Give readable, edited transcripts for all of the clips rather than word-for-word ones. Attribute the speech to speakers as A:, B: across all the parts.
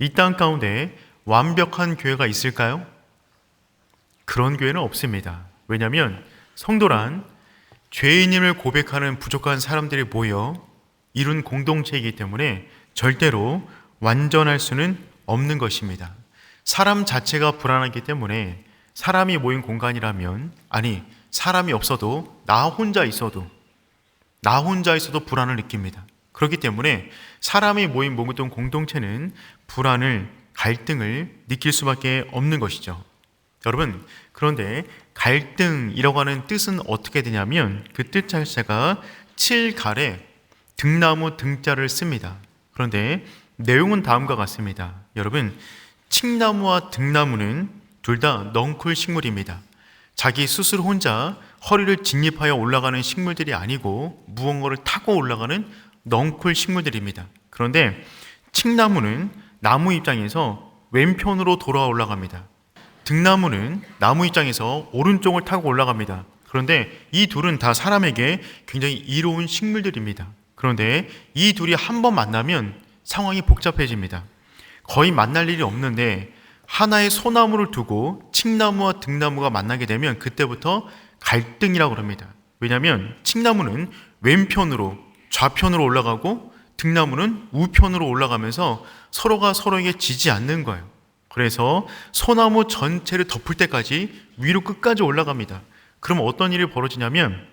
A: 이 땅 가운데 완벽한 교회가 있을까요? 그런 교회는 없습니다. 왜냐하면 성도란 죄인임을 고백하는 부족한 사람들이 모여 이룬 공동체이기 때문에 절대로 완전할 수는 없는 것입니다. 사람 자체가 불안하기 때문에 사람이 모인 공간이라면, 아니 사람이 없어도 나 혼자 있어도 불안을 느낍니다. 그렇기 때문에 사람이 모인 모든 공동체는 불안을, 갈등을 느낄 수밖에 없는 것이죠. 여러분, 그런데 갈등이라고 하는 뜻은 어떻게 되냐면 그 뜻 자체가 칠갈에 등나무 등자를 씁니다. 그런데 내용은 다음과 같습니다. 여러분, 칡나무와 등나무는 둘 다 넝쿨 식물입니다. 자기 스스로 혼자 허리를 진입하여 올라가는 식물들이 아니고 무언가를 타고 올라가는 넝쿨 식물들입니다. 그런데 칡나무는 나무 입장에서 왼편으로 돌아 올라갑니다. 등나무는 나무 입장에서 오른쪽을 타고 올라갑니다. 그런데 이 둘은 다 사람에게 굉장히 이로운 식물들입니다. 그런데 이 둘이 한 번 만나면 상황이 복잡해집니다. 거의 만날 일이 없는데 하나의 소나무를 두고 칡나무와 등나무가 만나게 되면 그때부터 갈등이라고 합니다. 왜냐하면 칡나무는 왼편으로, 좌편으로 올라가고 등나무는 우편으로 올라가면서 서로가 서로에게 지지 않는 거예요. 그래서 소나무 전체를 덮을 때까지 위로 끝까지 올라갑니다. 그럼 어떤 일이 벌어지냐면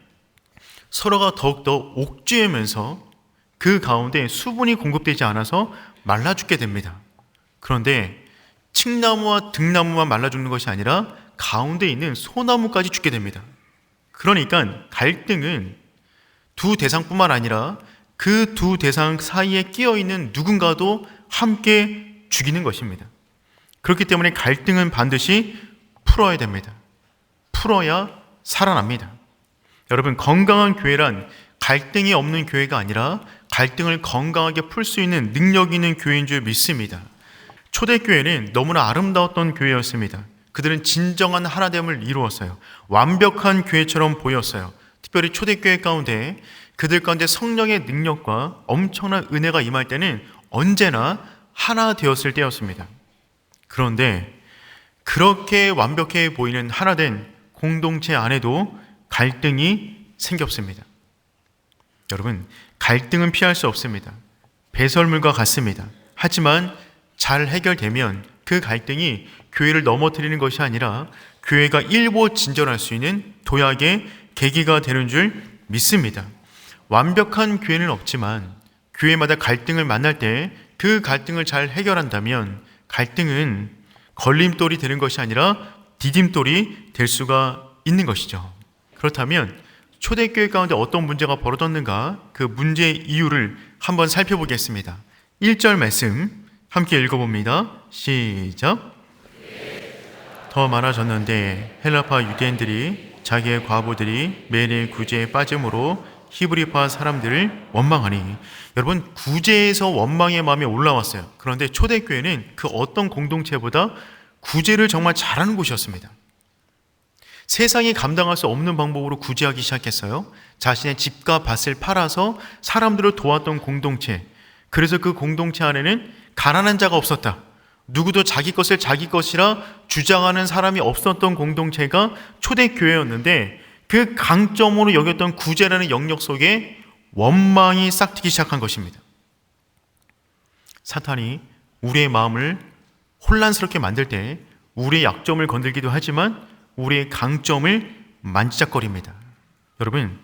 A: 서로가 더욱더 옥죄면서 그 가운데 수분이 공급되지 않아서 말라 죽게 됩니다. 그런데 칡나무와 등나무만 말라 죽는 것이 아니라 가운데 있는 소나무까지 죽게 됩니다. 그러니까 갈등은 두 대상뿐만 아니라 그 두 대상 사이에 끼어 있는 누군가도 함께 죽이는 것입니다. 그렇기 때문에 갈등은 반드시 풀어야 됩니다. 풀어야 살아납니다. 여러분, 건강한 교회란 갈등이 없는 교회가 아니라 갈등을 건강하게 풀 수 있는 능력 있는 교회인 줄 믿습니다. 초대교회는 너무나 아름다웠던 교회였습니다. 그들은 진정한 하나됨을 이루었어요. 완벽한 교회처럼 보였어요. 특별히 초대교회 가운데 그들 가운데 성령의 능력과 엄청난 은혜가 임할 때는 언제나 하나 되었을 때였습니다. 그런데 그렇게 완벽해 보이는 하나된 공동체 안에도 갈등이 생겼습니다. 여러분, 갈등은 피할 수 없습니다. 배설물과 같습니다. 하지만 잘 해결되면 그 갈등이 교회를 넘어뜨리는 것이 아니라 교회가 일보진전할 수 있는 도약의 계기가 되는 줄 믿습니다. 완벽한 교회는 없지만 교회마다 갈등을 만날 때 그 갈등을 잘 해결한다면 갈등은 걸림돌이 되는 것이 아니라 디딤돌이 될 수가 있는 것이죠. 그렇다면 초대교회 가운데 어떤 문제가 벌어졌는가, 그 문제의 이유를 한번 살펴보겠습니다. 1절 말씀 함께 읽어봅니다. 시작. 더 많아졌는데 헬라파 유대인들이 자기의 과부들이 매일 구제에 빠짐으로 히브리파 사람들을 원망하니, 여러분, 구제에서 원망의 마음이 올라왔어요. 그런데 초대교회는 그 어떤 공동체보다 구제를 정말 잘하는 곳이었습니다. 세상이 감당할 수 없는 방법으로 구제하기 시작했어요. 자신의 집과 밭을 팔아서 사람들을 도왔던 공동체. 그래서 그 공동체 안에는 가난한 자가 없었다. 누구도 자기 것을 자기 것이라 주장하는 사람이 없었던 공동체가 초대교회였는데 그 강점으로 여겼던 구제라는 영역 속에 원망이 싹트기 시작한 것입니다. 사탄이 우리의 마음을 혼란스럽게 만들 때 우리의 약점을 건들기도 하지만 우리의 강점을 만지작거립니다. 여러분,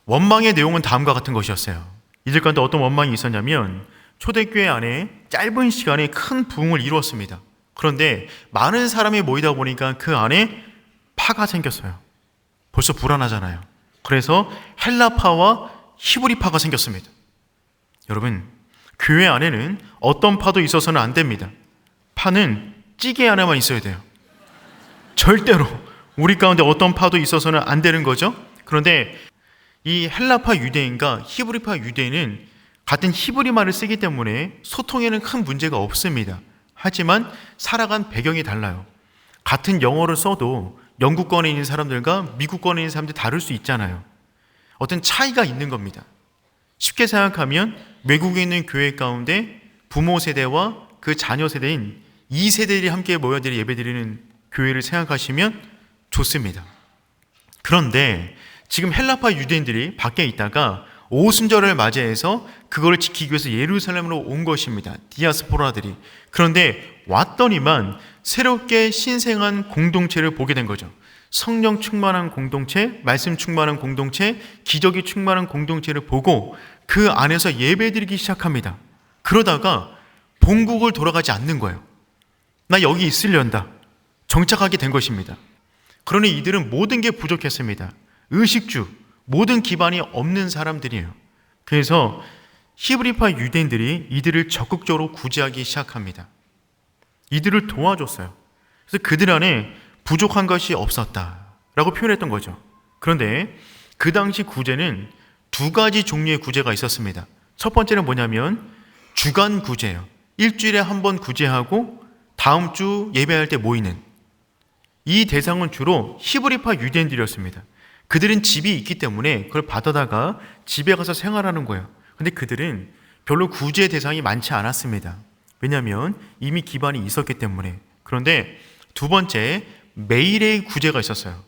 A: 원망의 내용은 다음과 같은 것이었어요. 이들 가운데 어떤 원망이 있었냐면 초대교회 안에 짧은 시간에 큰 부흥을 이루었습니다. 그런데 많은 사람이 모이다 보니까 그 안에 파가 생겼어요. 벌써 불안하잖아요. 그래서 헬라파와 히브리파가 생겼습니다. 여러분, 교회 안에는 어떤 파도 있어서는 안 됩니다. 파는 찌개 안에만 있어야 돼요. 절대로 우리 가운데 어떤 파도 있어서는 안 되는 거죠. 그런데 이 헬라파 유대인과 히브리파 유대인은 같은 히브리 말을 쓰기 때문에 소통에는 큰 문제가 없습니다. 하지만 살아간 배경이 달라요. 같은 영어를 써도 영국권에 있는 사람들과 미국권에 있는 사람들이 다를 수 있잖아요. 어떤 차이가 있는 겁니다. 쉽게 생각하면 외국에 있는 교회 가운데 부모 세대와 그 자녀 세대인 2세대들이 함께 모여드리 예배드리는 교회를 생각하시면 좋습니다. 그런데 지금 헬라파 유대인들이 밖에 있다가 오순절을 맞이해서 그거를 지키기 위해서 예루살렘으로 온 것입니다. 디아스포라들이. 그런데 왔더니만 새롭게 신생한 공동체를 보게 된 거죠. 성령 충만한 공동체, 말씀 충만한 공동체, 기적이 충만한 공동체를 보고 그 안에서 예배드리기 시작합니다. 그러다가 본국을 돌아가지 않는 거예요. 나 여기 있으련다. 정착하게 된 것입니다. 그러니 이들은 모든 게 부족했습니다. 의식주, 모든 기반이 없는 사람들이에요. 그래서 히브리파 유대인들이 이들을 적극적으로 구제하기 시작합니다. 이들을 도와줬어요. 그래서 그들 안에 부족한 것이 없었다라고 표현했던 거죠. 그런데 그 당시 구제는 두 가지 종류의 구제가 있었습니다. 첫 번째는 뭐냐면 주간 구제예요. 일주일에 한 번 구제하고 다음 주 예배할 때 모이는, 이 대상은 주로 히브리파 유대인들이었습니다. 그들은 집이 있기 때문에 그걸 받아다가 집에 가서 생활하는 거예요. 근데 그들은 별로 구제 대상이 많지 않았습니다. 왜냐하면 이미 기반이 있었기 때문에. 그런데 두 번째, 매일의 구제가 있었어요.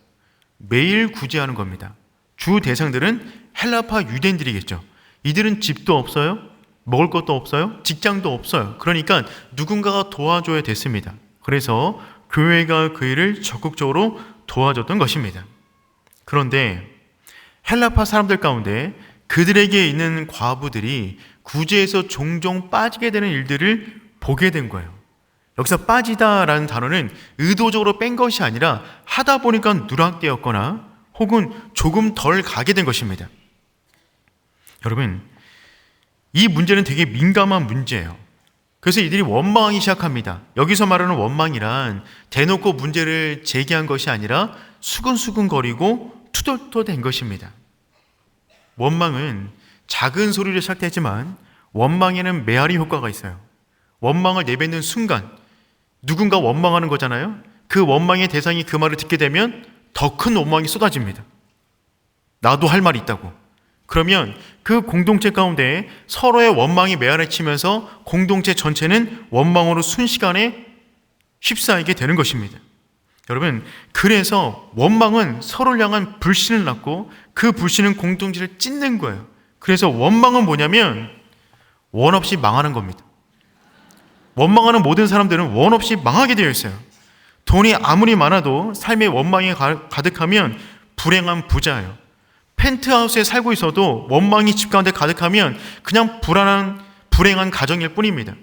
A: 매일 구제하는 겁니다. 주 대상들은 헬라파 유대인들이겠죠. 이들은 집도 없어요, 먹을 것도 없어요, 직장도 없어요. 그러니까 누군가가 도와줘야 됐습니다. 그래서 교회가 그 일을 적극적으로 도와줬던 것입니다. 그런데 헬라파 사람들 가운데 그들에게 있는 과부들이 구제에서 종종 빠지게 되는 일들을 보게 된 거예요. 여기서 빠지다라는 단어는 의도적으로 뺀 것이 아니라 하다 보니까 누락되었거나 혹은 조금 덜 가게 된 것입니다. 여러분, 이 문제는 되게 민감한 문제예요. 그래서 이들이 원망하기 시작합니다. 여기서 말하는 원망이란 대놓고 문제를 제기한 것이 아니라 수근수근거리고 투덜투덜된 것입니다. 원망은 작은 소리로 시작되지만 원망에는 메아리 효과가 있어요. 원망을 내뱉는 순간 누군가 원망하는 거잖아요. 그 원망의 대상이 그 말을 듣게 되면 더 큰 원망이 쏟아집니다. 나도 할 말이 있다고. 그러면 그 공동체 가운데 서로의 원망이 메아리치면서 공동체 전체는 원망으로 순식간에 휩싸이게 되는 것입니다. 여러분, 그래서 원망은 서로를 향한 불신을 낳고 그 불신은 공동체를 찢는 거예요. 그래서 원망은 뭐냐면 원 없이 망하는 겁니다. 원망하는 모든 사람들은 원 없이 망하게 되어 있어요. 돈이 아무리 많아도 삶의 원망이 가득하면 불행한 부자예요. 펜트하우스에 살고 있어도 원망이 집 가운데 가득하면 그냥 불행한 가정일 뿐입니다.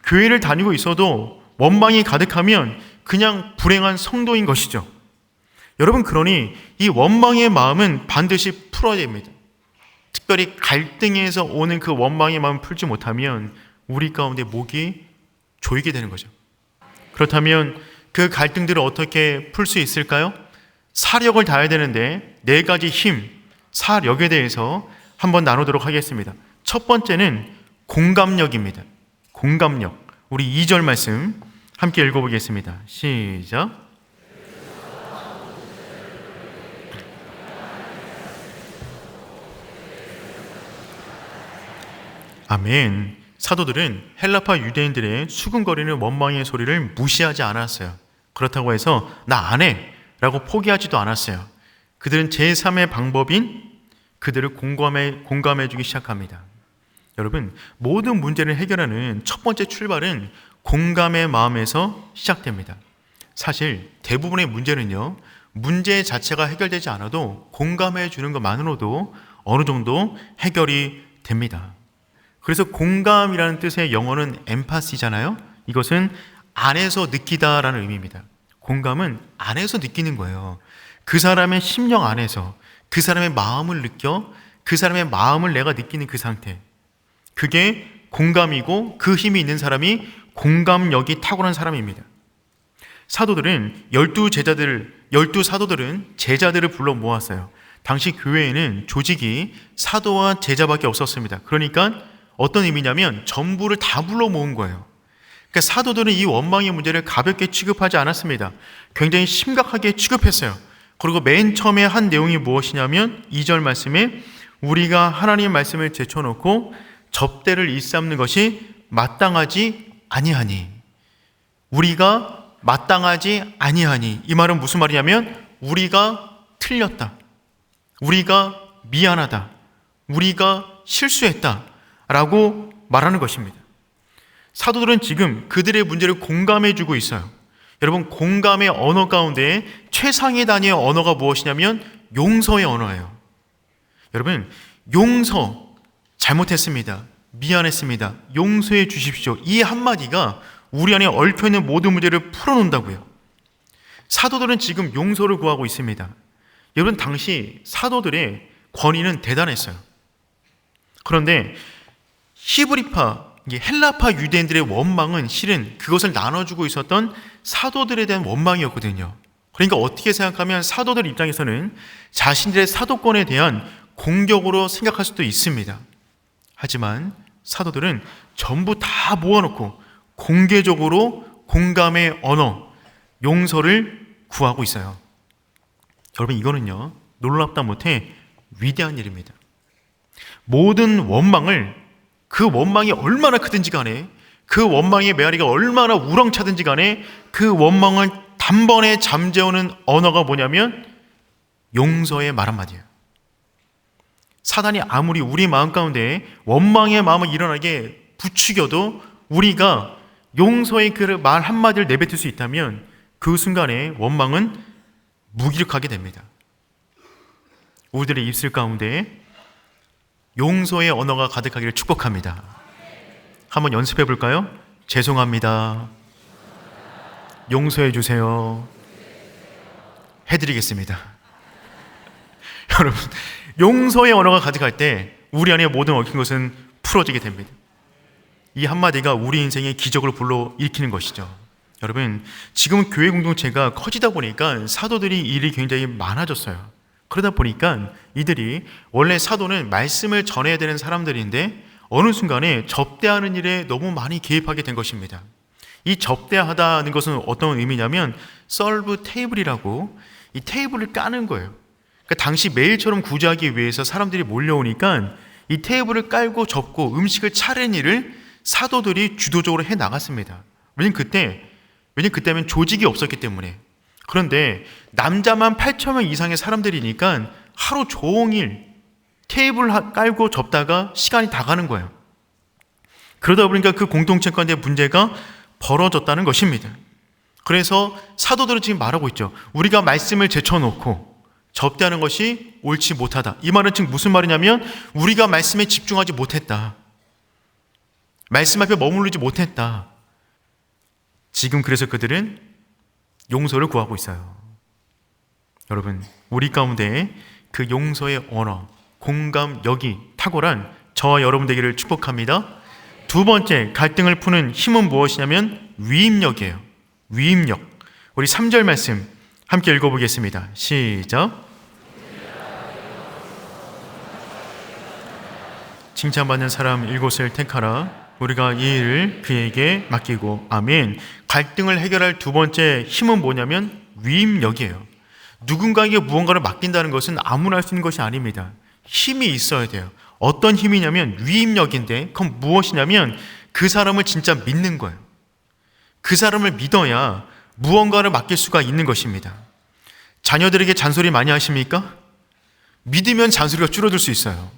A: 교회를 다니고 있어도 원망이 가득하면 그냥 불행한 성도인 것이죠. 여러분, 그러니 이 원망의 마음은 반드시 풀어야 됩니다. 특별히 갈등에서 오는 그 원망의 마음을 풀지 못하면 우리 가운데 목이 조이게 되는 거죠. 그렇다면 그 갈등들을 어떻게 풀 수 있을까요? 사력을 다해야 되는데 네 가지 힘, 사력에 대해서 한번 나누도록 하겠습니다. 첫 번째는 공감력입니다. 공감력. 우리 2절 말씀 함께 읽어보겠습니다. 시작. 아멘. 사도들은 헬라파 유대인들의 수근거리는 원망의 소리를 무시하지 않았어요. 그렇다고 해서 나 안 해 라고 포기하지도 않았어요. 그들은 제3의 방법인 그들을 공감해 주기 시작합니다. 여러분, 모든 문제를 해결하는 첫 번째 출발은 공감의 마음에서 시작됩니다. 사실 대부분의 문제는요, 문제 자체가 해결되지 않아도 공감해 주는 것만으로도 어느 정도 해결이 됩니다. 그래서 공감이라는 뜻의 영어는 엠파시잖아요. 이것은 안에서 느끼다라는 의미입니다. 공감은 안에서 느끼는 거예요. 그 사람의 심령 안에서 그 사람의 마음을 느껴 그 사람의 마음을 내가 느끼는 그 상태, 그게 공감이고 그 힘이 있는 사람이 공감력이 탁월한 사람입니다. 사도들은 12 사도들은 제자들을 불러 모았어요. 당시 교회에는 조직이 사도와 제자밖에 없었습니다. 그러니까 어떤 의미냐면 전부를 다 불러 모은 거예요. 그러니까 사도들은 이 원망의 문제를 가볍게 취급하지 않았습니다. 굉장히 심각하게 취급했어요. 그리고 맨 처음에 한 내용이 무엇이냐면 2절 말씀에 우리가 하나님 말씀을 제쳐놓고 접대를 일삼는 것이 마땅하지 아니하니, 우리가 마땅하지 아니하니. 이 말은 무슨 말이냐면 우리가 틀렸다, 우리가 미안하다, 우리가 실수했다 라고 말하는 것입니다. 사도들은 지금 그들의 문제를 공감해 주고 있어요. 여러분, 공감의 언어 가운데 최상의 단위의 언어가 무엇이냐면 용서의 언어예요. 여러분, 용서, 잘못했습니다, 미안했습니다, 용서해 주십시오, 이 한마디가 우리 안에 얽혀있는 모든 문제를 풀어놓는다고요. 사도들은 지금 용서를 구하고 있습니다. 여러분, 당시 사도들의 권위는 대단했어요. 그런데 히브리파, 헬라파 유대인들의 원망은 실은 그것을 나눠주고 있었던 사도들에 대한 원망이었거든요. 그러니까 어떻게 생각하면 사도들 입장에서는 자신들의 사도권에 대한 공격으로 생각할 수도 있습니다. 하지만 사도들은 전부 다 모아놓고 공개적으로 공감의 언어, 용서를 구하고 있어요. 여러분, 이거는요, 놀랍다 못해 위대한 일입니다. 모든 원망을, 그 원망이 얼마나 크든지 간에, 그 원망의 메아리가 얼마나 우렁차든지 간에 그 원망을 단번에 잠재우는 언어가 뭐냐면 용서의 말 한마디예요. 사단이 아무리 우리 마음 가운데 원망의 마음을 일어나게 부추겨도 우리가 용서의 그 말 한마디를 내뱉을 수 있다면 그 순간에 원망은 무기력하게 됩니다. 우리들의 입술 가운데 용서의 언어가 가득하기를 축복합니다. 한번 연습해 볼까요? 죄송합니다, 용서해 주세요, 해드리겠습니다. 여러분, 용서의 언어가 가득할 때 우리 안에 모든 얽힌 것은 풀어지게 됩니다. 이 한마디가 우리 인생의 기적을 불러일으키는 것이죠. 여러분, 지금 교회 공동체가 커지다 보니까 사도들이 일이 굉장히 많아졌어요. 그러다 보니까 이들이, 원래 사도는 말씀을 전해야 되는 사람들인데 어느 순간에 접대하는 일에 너무 많이 개입하게 된 것입니다. 이 접대하다는 것은 어떤 의미냐면 썰브 테이블이라고, 이 테이블을 까는 거예요. 그러니까 당시 매일처럼 구제하기 위해서 사람들이 몰려오니까 이 테이블을 깔고 접고 음식을 차리는 일을 사도들이 주도적으로 해 나갔습니다. 왜냐면 그때면 조직이 없었기 때문에. 그런데 남자만 8,000명 이상의 사람들이니까 하루 종일 테이블 깔고 접다가 시간이 다 가는 거예요. 그러다 보니까 그 공동체 가운데 문제가 벌어졌다는 것입니다. 그래서 사도들은 지금 말하고 있죠. 우리가 말씀을 제쳐놓고 접대하는 것이 옳지 못하다. 이 말은 지금 무슨 말이냐면 우리가 말씀에 집중하지 못했다, 말씀 앞에 머무르지 못했다. 지금 그래서 그들은 용서를 구하고 있어요. 여러분, 우리 가운데 그 용서의 언어, 공감력이 탁월한 저와 여러분 되기를 축복합니다. 두 번째, 갈등을 푸는 힘은 무엇이냐면 위임력이에요. 위임력. 우리 3절 말씀 함께 읽어보겠습니다. 시작. 칭찬받는 사람 7을 택하라. 우리가 이 일을 그에게 맡기고. 아멘. 갈등을 해결할 두 번째 힘은 뭐냐면 위임력이에요. 누군가에게 무언가를 맡긴다는 것은 아무나 할 수 있는 것이 아닙니다. 힘이 있어야 돼요. 어떤 힘이냐면 위임력인데, 그건 무엇이냐면 그 사람을 진짜 믿는 거예요. 그 사람을 믿어야 무언가를 맡길 수가 있는 것입니다. 자녀들에게 잔소리 많이 하십니까? 믿으면 잔소리가 줄어들 수 있어요.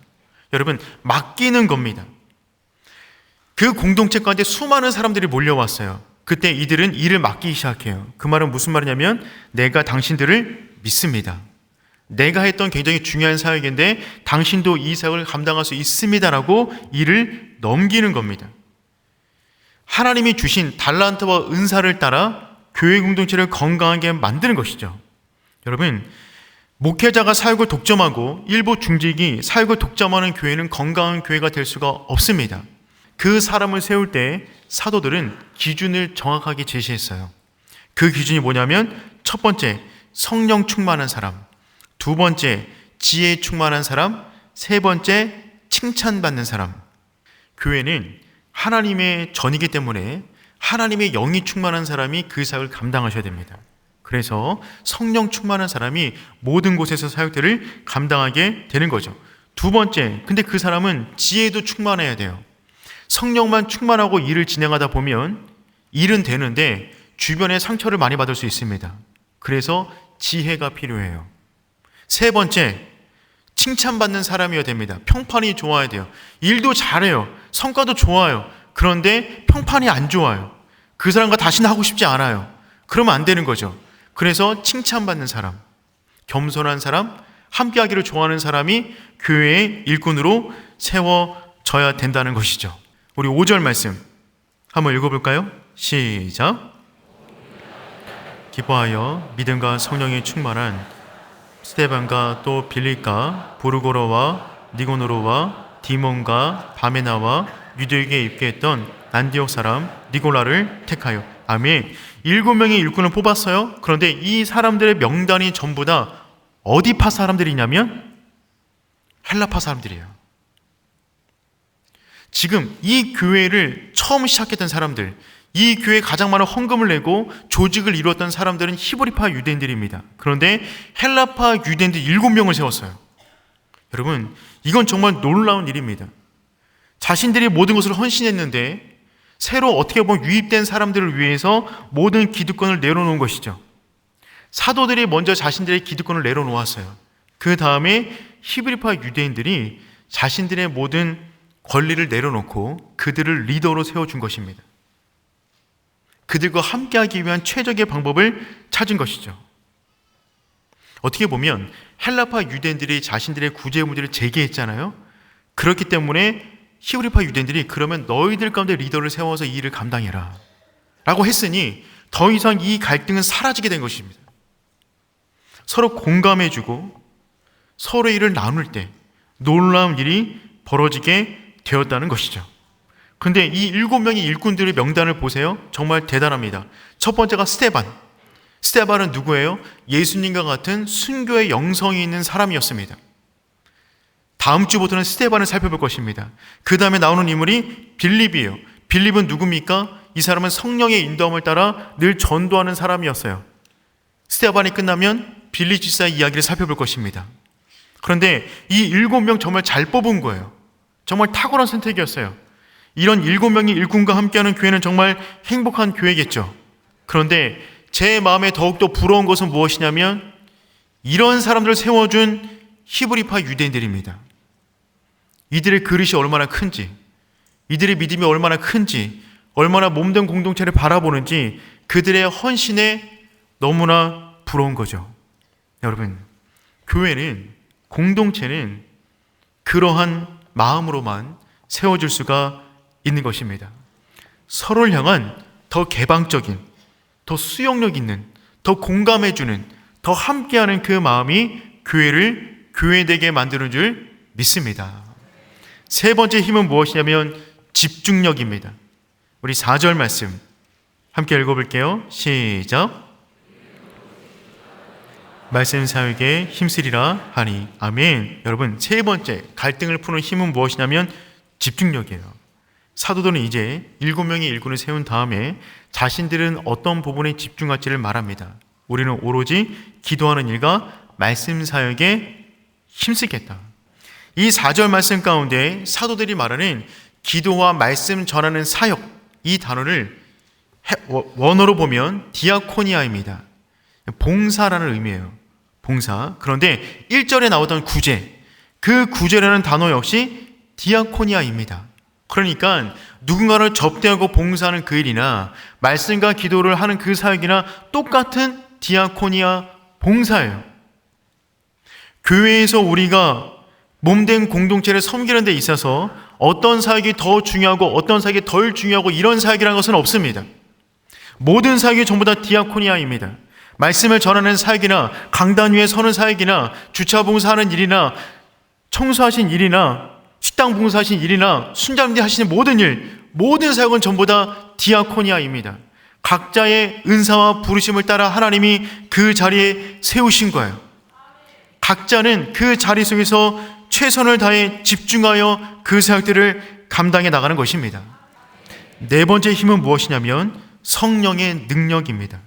A: 여러분, 맡기는 겁니다. 그 공동체 가운데 수많은 사람들이 몰려왔어요. 그때 이들은 일을 맡기기 시작해요. 그 말은 무슨 말이냐면 내가 당신들을 믿습니다. 내가 했던 굉장히 중요한 사역인데 당신도 이 사역을 감당할 수 있습니다라고 일을 넘기는 겁니다. 하나님이 주신 달란트와 은사를 따라 교회 공동체를 건강하게 만드는 것이죠. 여러분, 목회자가 사역을 독점하고 일부 중직이 사역을 독점하는 교회는 건강한 교회가 될 수가 없습니다. 그 사람을 세울 때 사도들은 기준을 정확하게 제시했어요. 그 기준이 뭐냐면 첫 번째, 성령 충만한 사람, 두 번째, 지혜 충만한 사람, 세 번째, 칭찬받는 사람. 교회는 하나님의 전이기 때문에 하나님의 영이 충만한 사람이 그 사역을 감당하셔야 됩니다. 그래서 성령 충만한 사람이 모든 곳에서 사역들을 감당하게 되는 거죠. 두 번째, 근데 그 사람은 지혜도 충만해야 돼요. 성령만 충만하고 일을 진행하다 보면 일은 되는데 주변에 상처를 많이 받을 수 있습니다. 그래서 지혜가 필요해요. 세 번째, 칭찬받는 사람이어야 됩니다. 평판이 좋아야 돼요. 일도 잘해요. 성과도 좋아요. 그런데 평판이 안 좋아요. 그 사람과 다시는 하고 싶지 않아요. 그러면 안 되는 거죠. 그래서 칭찬받는 사람, 겸손한 사람, 함께하기를 좋아하는 사람이 교회의 일꾼으로 세워져야 된다는 것이죠. 우리 5절 말씀 한번 읽어볼까요? 시작. 기뻐하여 믿음과 성령에 충만한 스데반과 또 빌립과 보르고로와 니고노로와 디몬과 바메나와 유대에게 입게 했던 안디옥 사람 니골라를 택하여. 아멘. 7명의 일꾼을 뽑았어요. 그런데 이 사람들의 명단이 전부 다 어디파 사람들이냐면 헬라파 사람들이에요. 지금 이 교회를 처음 시작했던 사람들, 이 교회에 가장 많은 헌금을 내고 조직을 이루었던 사람들은 히브리파 유대인들입니다. 그런데 헬라파 유대인들 7명을 세웠어요. 여러분, 이건 정말 놀라운 일입니다. 자신들이 모든 것을 헌신했는데 새로 어떻게 보면 유입된 사람들을 위해서 모든 기득권을 내려놓은 것이죠. 사도들이 먼저 자신들의 기득권을 내려놓았어요. 그 다음에 히브리파 유대인들이 자신들의 모든 권리를 내려놓고 그들을 리더로 세워준 것입니다. 그들과 함께하기 위한 최적의 방법을 찾은 것이죠. 어떻게 보면 헬라파 유대인들이 자신들의 구제 문제를 제기했잖아요. 그렇기 때문에 히브리파 유대인들이 그러면 너희들 가운데 리더를 세워서 이 일을 감당해라 라고 했으니 더 이상 이 갈등은 사라지게 된 것입니다. 서로 공감해주고 서로의 일을 나눌 때 놀라운 일이 벌어지게 되었다는 것이죠. 근데 이 7명의 일꾼들의 명단을 보세요. 정말 대단합니다. 첫 번째가 스데반. 스데반은 누구예요? 예수님과 같은 순교의 영성이 있는 사람이었습니다. 다음 주부터는 스데반을 살펴볼 것입니다. 그 다음에 나오는 인물이 빌립이에요. 빌립은 누굽니까? 이 사람은 성령의 인도함을 따라 늘 전도하는 사람이었어요. 스데반이 끝나면 빌립 집사의 이야기를 살펴볼 것입니다. 그런데 이 7명 정말 잘 뽑은 거예요. 정말 탁월한 선택이었어요. 이런 7명의 일꾼과 함께하는 교회는 정말 행복한 교회겠죠. 그런데 제 마음에 더욱더 부러운 것은 무엇이냐면 이런 사람들을 세워준 히브리파 유대인들입니다. 이들의 그릇이 얼마나 큰지, 이들의 믿음이 얼마나 큰지, 얼마나 몸된 공동체를 바라보는지 그들의 헌신에 너무나 부러운 거죠. 여러분, 교회는, 공동체는 그러한 마음으로만 세워질 수가 있는 것입니다. 서로를 향한 더 개방적인, 더 수용력 있는, 더 공감해주는, 더 함께하는 그 마음이 교회를 교회되게 만드는 줄 믿습니다. 세 번째 힘은 무엇이냐면 집중력입니다. 우리 4절 말씀 함께 읽어볼게요. 시작. 말씀 사역에 힘쓰리라 하니. 아멘. 여러분, 세 번째 갈등을 푸는 힘은 무엇이냐면 집중력이에요. 사도들은 이제 7명의 일꾼을 세운 다음에 자신들은 어떤 부분에 집중할지를 말합니다. 우리는 오로지 기도하는 일과 말씀 사역에 힘쓰겠다. 이 4절 말씀 가운데 사도들이 말하는 기도와 말씀 전하는 사역, 이 단어를 원어로 보면 디아코니아입니다. 봉사라는 의미예요. 봉사. 그런데 1절에 나오던 구제, 그 구제라는 단어 역시 디아코니아입니다. 그러니까 누군가를 접대하고 봉사하는 그 일이나 말씀과 기도를 하는 그 사역이나 똑같은 디아코니아 봉사예요. 교회에서 우리가 몸된 공동체를 섬기는 데 있어서 어떤 사역이 더 중요하고 어떤 사역이 덜 중요하고 이런 사역이라는 것은 없습니다. 모든 사역이 전부 다 디아코니아입니다. 말씀을 전하는 사역이나 강단 위에 서는 사역이나 주차 봉사하는 일이나 청소하신 일이나 식당 봉사하신 일이나 순장님 하시는 모든 일, 모든 사역은 전부 다 디아코니아입니다. 각자의 은사와 부르심을 따라 하나님이 그 자리에 세우신 거예요. 각자는 그 자리 속에서 최선을 다해 집중하여 그 사역들을 감당해 나가는 것입니다. 네 번째 힘은 무엇이냐면 성령의 능력입니다.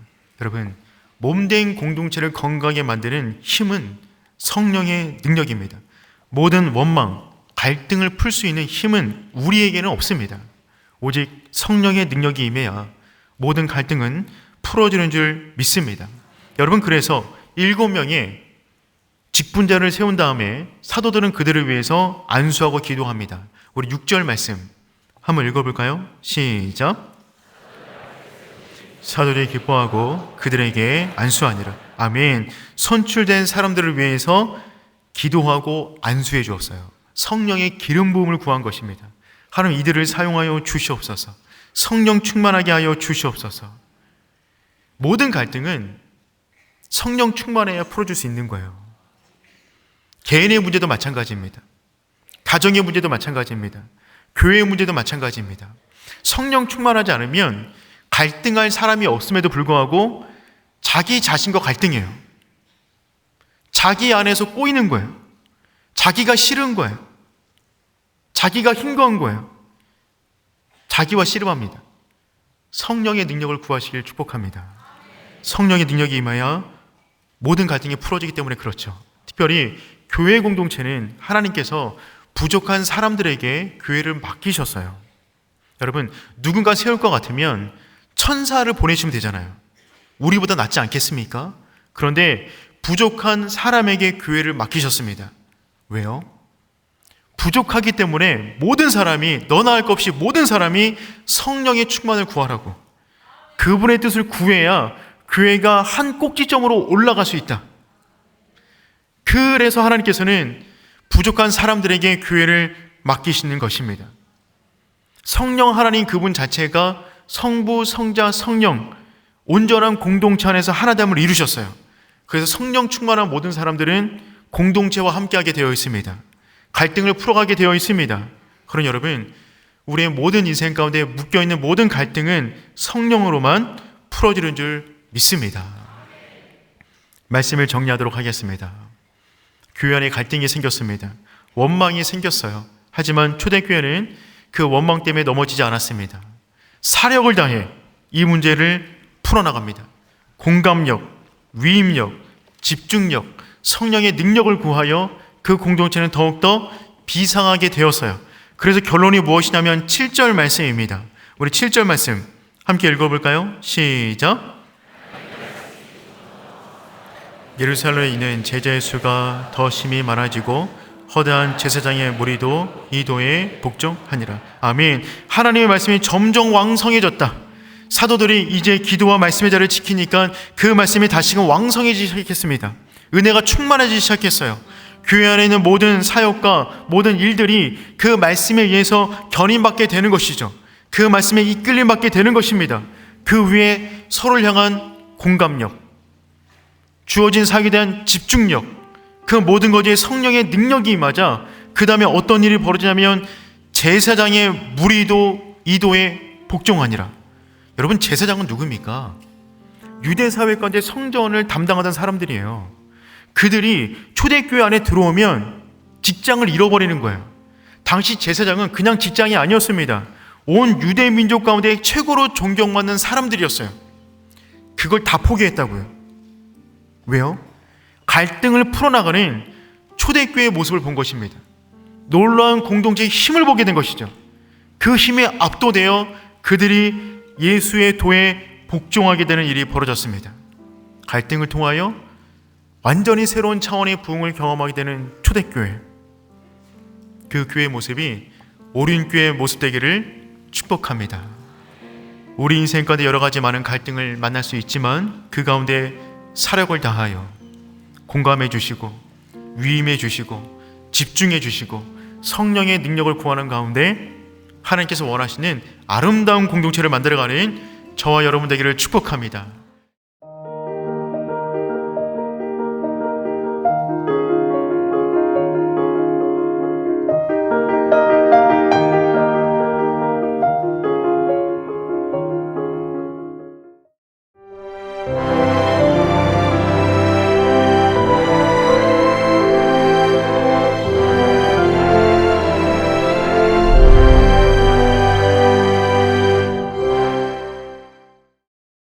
A: 여러분, 몸된 공동체를 건강하게 만드는 힘은 성령의 능력입니다. 모든 원망, 갈등을 풀 수 있는 힘은 우리에게는 없습니다. 오직 성령의 능력이 임해야 모든 갈등은 풀어지는 줄 믿습니다. 여러분, 그래서 7명의 직분자를 세운 다음에 사도들은 그들을 위해서 안수하고 기도합니다. 우리 6절 말씀 한번 읽어볼까요? 시작. 사도들이 기뻐하고 그들에게 안수하니라. 아멘. 선출된 사람들을 위해서 기도하고 안수해 주었어요. 성령의 기름 부음을 구한 것입니다. 하나님, 이들을 사용하여 주시옵소서. 성령 충만하게 하여 주시옵소서. 모든 갈등은 성령 충만해야 풀어줄 수 있는 거예요. 개인의 문제도 마찬가지입니다. 가정의 문제도 마찬가지입니다. 교회의 문제도 마찬가지입니다. 성령 충만하지 않으면 갈등할 사람이 없음에도 불구하고 자기 자신과 갈등해요. 자기 안에서 꼬이는 거예요. 자기가 싫은 거예요. 자기가 힘겨운 거예요. 자기와 씨름합니다. 성령의 능력을 구하시길 축복합니다. 성령의 능력이 임하여 모든 갈등이 풀어지기 때문에 그렇죠. 특별히 교회 공동체는 하나님께서 부족한 사람들에게 교회를 맡기셨어요. 여러분, 누군가 세울 것 같으면 천사를 보내시면 되잖아요. 우리보다 낫지 않겠습니까? 그런데 부족한 사람에게 교회를 맡기셨습니다. 왜요? 부족하기 때문에 모든 사람이, 너나 할 것 없이 모든 사람이 성령의 충만을 구하라고, 그분의 뜻을 구해야 교회가 한 꼭지점으로 올라갈 수 있다. 그래서 하나님께서는 부족한 사람들에게 교회를 맡기시는 것입니다. 성령 하나님 그분 자체가 성부, 성자, 성령 온전한 공동체 안에서 하나됨을 이루셨어요. 그래서 성령 충만한 모든 사람들은 공동체와 함께하게 되어 있습니다. 갈등을 풀어가게 되어 있습니다. 그러니 여러분, 우리의 모든 인생 가운데 묶여있는 모든 갈등은 성령으로만 풀어지는 줄 믿습니다. 말씀을 정리하도록 하겠습니다. 교회 안에 갈등이 생겼습니다. 원망이 생겼어요. 하지만 초대교회는 그 원망 때문에 넘어지지 않았습니다. 사력을 다해 이 문제를 풀어나갑니다. 공감력, 위임력, 집중력, 성령의 능력을 구하여 그 공동체는 더욱더 비상하게 되었어요. 그래서 결론이 무엇이냐면 7절 말씀입니다. 우리 7절 말씀 함께 읽어볼까요? 시작. 예루살렘에 있는 제자의 수가 더 심히 많아지고 허다한 제사장의 무리도 이도에 복종하니라. 아멘. 하나님의 말씀이 점점 왕성해졌다. 사도들이 이제 기도와 말씀의 자를 지키니까 그 말씀이 다시금 왕성해지기 시작했습니다. 은혜가 충만해지기 시작했어요. 교회 안에 있는 모든 사역과 모든 일들이 그 말씀에 의해서 견인받게 되는 것이죠. 그 말씀에 이끌림받게 되는 것입니다. 그 위에 서로를 향한 공감력, 주어진 사역에 대한 집중력, 그 모든 것에 성령의 능력이 임하자 그 다음에 어떤 일이 벌어지냐면 제사장의 무리도 이도에 복종하니라. 여러분, 제사장은 누굽니까? 유대사회 가운데 성전을 담당하던 사람들이에요. 그들이 초대교회 안에 들어오면 직장을 잃어버리는 거예요. 당시 제사장은 그냥 직장이 아니었습니다. 온 유대 민족 가운데 최고로 존경받는 사람들이었어요. 그걸 다 포기했다고요. 왜요? 갈등을 풀어나가는 초대교회의 모습을 본 것입니다. 놀라운 공동체의 힘을 보게 된 것이죠. 그 힘에 압도되어 그들이 예수의 도에 복종하게 되는 일이 벌어졌습니다. 갈등을 통하여 완전히 새로운 차원의 부흥을 경험하게 되는 초대교회, 그 교회의 모습이 오륜교회의 모습 되기를 축복합니다. 우리 인생 가운데 여러 가지 많은 갈등을 만날 수 있지만 그 가운데 사력을 다하여 공감해 주시고 위임해 주시고 집중해 주시고 성령의 능력을 구하는 가운데 하나님께서 원하시는 아름다운 공동체를 만들어가는 저와 여러분 되기를 축복합니다.